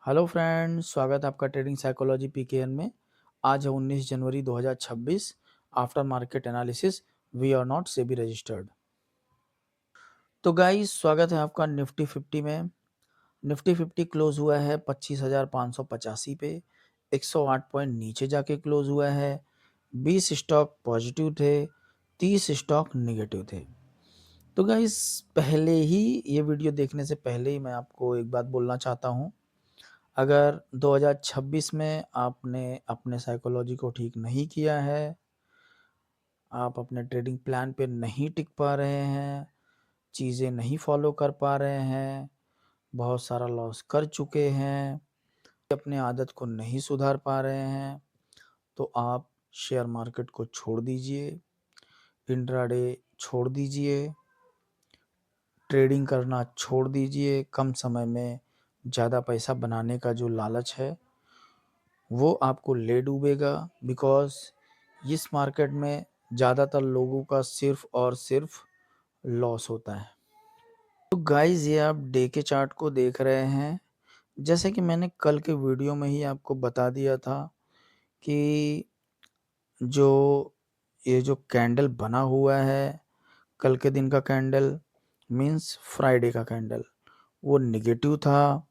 Hello friends, स्वागत है आपका ट्रेडिंग साइकोलॉजी पीकेएन में। आज है 19 जनवरी 2026। After market analysis we are not SEBI registered. तो गाइस, स्वागत है आपका निफ्टी 50 में। निफ्टी 50 क्लोज हुआ है 25,585 पे। 108 पॉइंट नीचे जाके क्लोज हुआ है। 20 स्टॉक पॉजिटिव थे, 30 स्टॉक नेगेटिव थे। तो गाइस, पहले ही ये वीडियो देखने से पहले ही मैं आपको एक बात बोलना चाहता हूँ। अगर 2026 में आपने अपने साइकोलॉजी को ठीक नहीं किया है, आप अपने ट्रेडिंग प्लान पे नहीं टिक पा रहे हैं, चीज़ें नहीं फॉलो कर पा रहे हैं, बहुत सारा लॉस कर चुके हैं, अपने आदत को नहीं सुधार पा रहे हैं, तो आप शेयर मार्केट को छोड़ दीजिए, इंट्राडे छोड़ दीजिए, ट्रेडिंग करना छोड़ दीजिए। कम समय में ज़्यादा पैसा बनाने का जो लालच है वो आपको ले डूबेगा, बिकॉज़ इस मार्केट में ज़्यादातर लोगों का सिर्फ और सिर्फ लॉस होता है। तो गाइस, ये आप डे के चार्ट को देख रहे हैं। जैसे कि मैंने कल के वीडियो में ही आपको बता दिया था कि जो ये जो कैंडल बना हुआ है, कल के दिन का कैंडल मीन्स फ्राइडे का कैंडल, वो नेगेटिव था,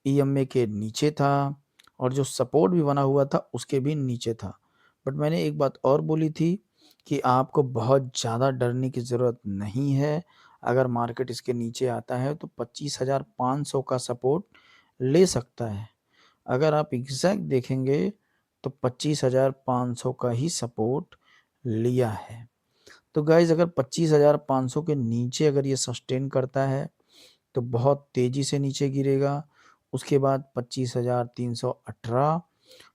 ईएमए के नीचे था और जो सपोर्ट भी बना हुआ था उसके भी नीचे था। बट मैंने एक बात और बोली थी कि आपको बहुत ज़्यादा डरने की ज़रूरत नहीं है। अगर मार्केट इसके नीचे आता है तो 25,500 का सपोर्ट ले सकता है। अगर आप एग्जैक्ट देखेंगे तो 25,500 का ही सपोर्ट लिया है। तो गाइज, अगर 25,500 के नीचे अगर ये सस्टेन करता है तो बहुत तेज़ी से नीचे गिरेगा। उसके बाद 25,318,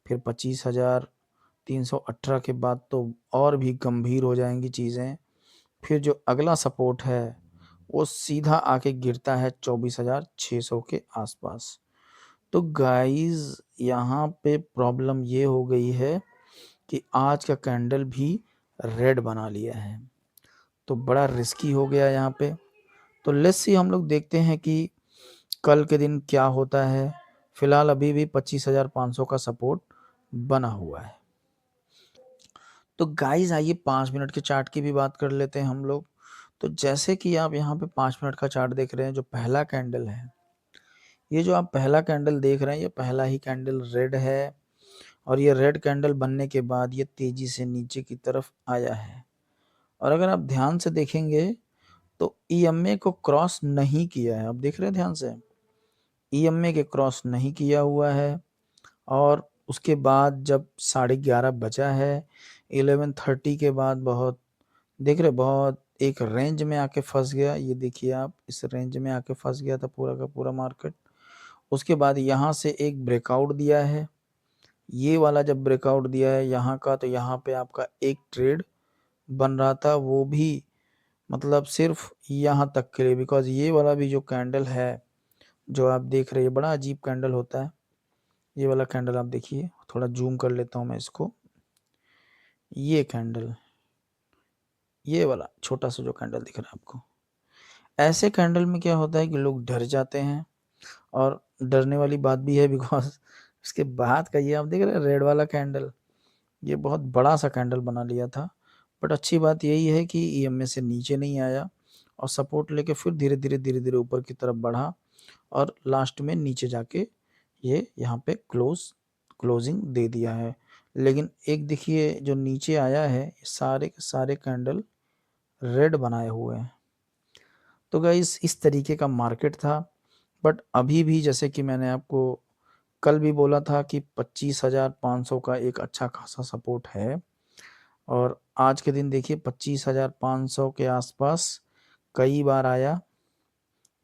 फिर 25,318 के बाद तो और भी गंभीर हो जाएंगी चीज़ें। फिर जो अगला सपोर्ट है वो सीधा आके गिरता है 24,600 के आसपास। तो गाइस, यहाँ पे प्रॉब्लम ये हो गई है कि आज का कैंडल भी रेड बना लिया है, तो बड़ा रिस्की हो गया यहाँ पे। तो लेट्स सी, हम लोग देखते हैं कि कल के दिन क्या होता है। फिलहाल अभी भी 25,500 का सपोर्ट बना हुआ है। तो गाइस, आइए 5 मिनट के चार्ट की भी बात कर लेते हैं हम लोग। तो जैसे कि आप यहाँ पे 5 मिनट का चार्ट देख रहे हैं, जो पहला कैंडल है, ये जो आप पहला कैंडल देख रहे हैं, ये पहला ही कैंडल रेड है और ये रेड कैंडल बनने के बाद ये तेजी से नीचे की तरफ आया है। और अगर आप ध्यान से देखेंगे तो ईएमए को क्रॉस नहीं किया है। आप देख रहे हैं ध्यान से, ईएमए के क्रॉस नहीं किया हुआ है। और उसके बाद जब 11:30 बजा है, 11:30 के बाद बहुत देख रहे, बहुत एक रेंज में आके फंस गया। ये देखिए, आप इस रेंज में आके फंस गया था पूरा का पूरा मार्केट। उसके बाद यहाँ से एक ब्रेकआउट दिया है। ये वाला जब ब्रेकआउट दिया है यहाँ का, तो यहाँ पे आपका एक ट्रेड बन रहा था, वो भी मतलब सिर्फ यहाँ तक के लिए। बिकॉज ये वाला भी जो कैंडल है जो आप देख रहे हैं, बड़ा अजीब कैंडल होता है। ये वाला कैंडल आप देखिए, थोड़ा जूम कर लेता हूँ मैं इसको। ये कैंडल, ये वाला छोटा सा जो कैंडल दिख रहा है आपको, ऐसे कैंडल में क्या होता है कि लोग डर जाते हैं। और डरने वाली बात भी है, बिकॉज उसके बाद का ये आप देख रहे हैं रेड वाला कैंडल, ये बहुत बड़ा सा कैंडल बना लिया था। बट अच्छी बात यही है कि ईएमए से नीचे नहीं आया और सपोर्ट लेके फिर धीरे धीरे ऊपर की तरफ बढ़ा और लास्ट में नीचे जाके ये यहाँ पे क्लोजिंग दे दिया है। लेकिन एक देखिए, जो नीचे आया है, ये सारे के सारे कैंडल रेड बनाए हुए हैं। तो गाइस, इस तरीके का मार्केट था। बट अभी भी जैसे कि मैंने आपको कल भी बोला था कि 25,500 का एक अच्छा खासा सपोर्ट है। और आज के दिन देखिए 25,500 के आसपास कई बार आया।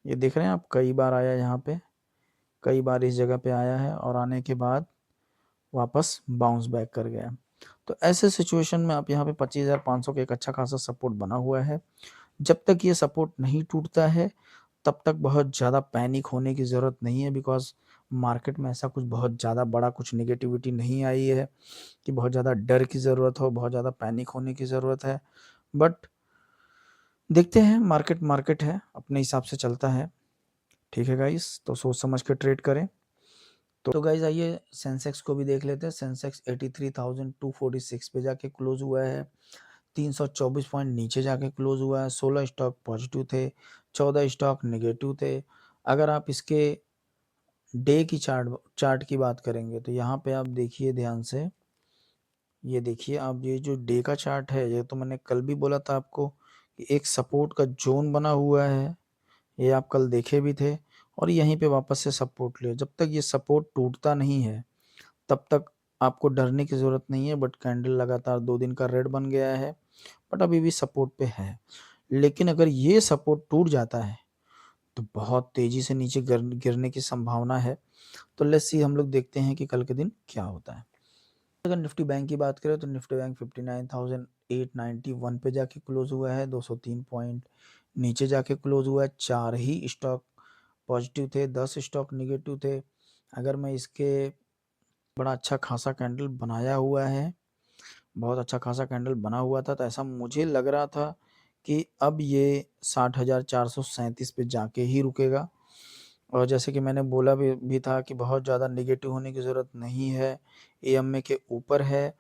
ये देख रहे हैं आप, कई बार आया यहाँ पे, कई बार इस जगह पे आया है और आने के बाद वापस बाउंस बैक कर गया। तो ऐसे सिचुएशन में आप यहाँ पे 25,500 का एक अच्छा खासा सपोर्ट बना हुआ है। जब तक ये सपोर्ट नहीं टूटता है तब तक बहुत ज़्यादा पैनिक होने की ज़रूरत नहीं है। बिकॉज मार्केट में ऐसा कुछ बहुत ज़्यादा बड़ा कुछ नेगेटिविटी नहीं आई है कि बहुत ज़्यादा डर की ज़रूरत हो, बहुत ज़्यादा पैनिक होने की ज़रूरत है। बट देखते हैं, मार्केट मार्केट है, अपने हिसाब से चलता है। ठीक है गाइस, तो सोच समझ के ट्रेड करें। तो गाइज आइए सेंसेक्स को भी देख लेते हैं। सेंसेक्स 83,246 पे जाके क्लोज हुआ है। 324 पॉइंट नीचे जाके क्लोज हुआ है। 16 स्टॉक पॉजिटिव थे, 14 स्टॉक नेगेटिव थे। अगर आप इसके डे की चार्ट की बात करेंगे तो यहाँ पे आप देखिए ध्यान से, ये देखिए आप, ये जो डे का चार्ट है, ये तो मैंने कल भी बोला था आपको कि एक सपोर्ट का जोन बना हुआ है। ये आप कल देखे भी थे। और यहीं पे वापस से सपोर्ट लिया। जब तक ये सपोर्ट टूटता नहीं है तब तक आपको डरने की ज़रूरत नहीं है। बट कैंडल लगातार 2 दिन का रेड बन गया है, बट अभी भी सपोर्ट पे है। लेकिन अगर ये सपोर्ट टूट जाता है तो बहुत तेज़ी से नीचे गिरने की संभावना है। तो लेट्स सी, हम लोग देखते हैं कि कल के दिन क्या होता है। अगर निफ्टी बैंक की बात करें तो निफ्टी बैंक 59,891 पे जाके क्लोज हुआ है। 203 पॉइंट नीचे जाके क्लोज हुआ है। 4 ही स्टॉक पॉजिटिव थे, 10 स्टॉक निगेटिव थे। अगर मैं इसके बड़ा अच्छा खासा कैंडल बनाया हुआ है, बहुत अच्छा खासा कैंडल बना हुआ था, तो ऐसा मुझे लग रहा था कि अब ये 60,437 पे जाके ही रुकेगा। और जैसे कि मैंने बोला भी था कि बहुत ज़्यादा नेगेटिव होने की ज़रूरत नहीं है, ईएमए के ऊपर है।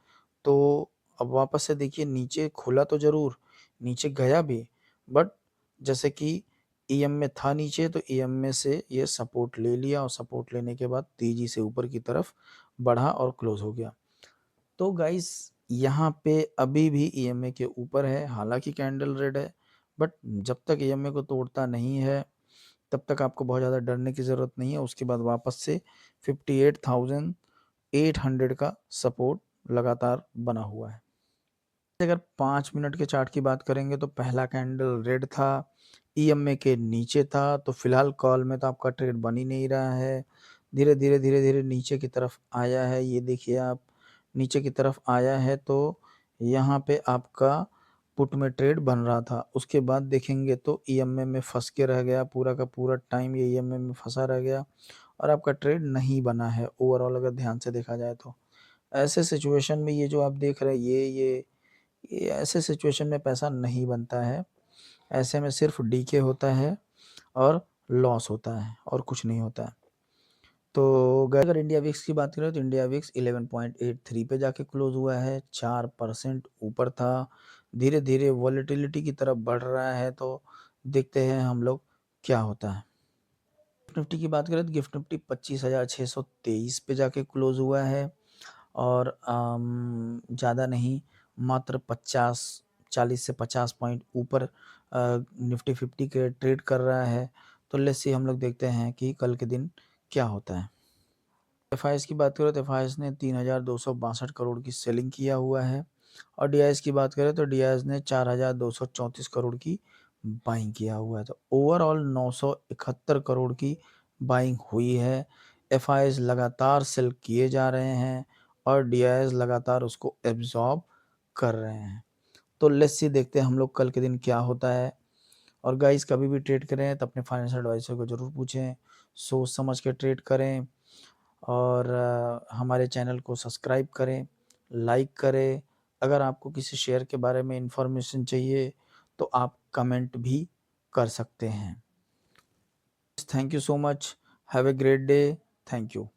तो अब वापस से देखिए, नीचे खुला तो ज़रूर, नीचे गया भी, बट जैसे कि ईएमए था नीचे तो ईएमए से ये सपोर्ट ले लिया और सपोर्ट लेने के बाद तेज़ी से ऊपर की तरफ बढ़ा और क्लोज़ हो गया। तो गाइस यहाँ पे अभी भी ईएमए के ऊपर है, हालाँकि कैंडल रेड है, बट जब तक ईएमए को तोड़ता नहीं है तब तक आपको बहुत ज़्यादा डरने की ज़रूरत नहीं है। उसके बाद वापस से 58,800 का सपोर्ट लगातार बना हुआ है। अगर 5 मिनट के चार्ट की बात करेंगे तो पहला कैंडल रेड था, ईएमए के नीचे था, तो फिलहाल कॉल में तो आपका ट्रेड बन ही नहीं रहा है। धीरे धीरे नीचे की तरफ आया है, ये देखिए आप, नीचे की तरफ आया है। तो यहाँ पे आपका पुट में ट्रेड बन रहा था। उसके बाद देखेंगे तो ईएमए में फंस के रह गया, पूरा का पूरा टाइम ये ईएमए में फंसा रह गया और आपका ट्रेड नहीं बना है ओवरऑल, अगर ध्यान से देखा जाए तो। ऐसे सिचुएशन में ये जो आप देख रहे हैं, ये ऐसे सिचुएशन में पैसा नहीं बनता है। ऐसे में सिर्फ डीके होता है और लॉस होता है और कुछ नहीं होता है। तो अगर इंडिया विक्स की बात करें तो इंडिया विक्स 11.83 पे जाके क्लोज हुआ है, 4% ऊपर था। धीरे धीरे वॉलेटिलिटी की तरफ बढ़ रहा है, तो देखते हैं हम लोग क्या होता है। गिफ्ट निफ्टी की बात करें तो गिफ्ट निफ्टी 25,623 पे जाके क्लोज हुआ है और ज़्यादा नहीं, मात्र 40 से 50 पॉइंट ऊपर निफ्टी 50 के ट्रेड कर रहा है। तो लेट्स सी, हम लोग देखते हैं कि कल के दिन क्या होता है। एफआईएस की बात करें तो एफआईएस ने 3,262 करोड़ की सेलिंग किया हुआ है और डीआईएस की बात करें तो डीआईएस ने 4,234 करोड़ की बाइंग किया हुआ है। तो ओवरऑल 971 करोड़ की बाइंग हुई है। एफआईएस लगातार सेल किए जा रहे हैं और डीआईएस लगातार उसको एब्जॉर्ब कर रहे हैं। तो लेट्स सी, देखते हैं हम लोग कल के दिन क्या होता है। और गाइस, कभी भी ट्रेड करें तो अपने फाइनेंशियल एडवाइजर को ज़रूर पूछें, सोच समझ के ट्रेड करें और हमारे चैनल को सब्सक्राइब करें, लाइक करें। अगर आपको किसी शेयर के बारे में इन्फॉर्मेशन चाहिए तो आप कमेंट भी कर सकते हैं। Thank you so much, have a great day, thank you.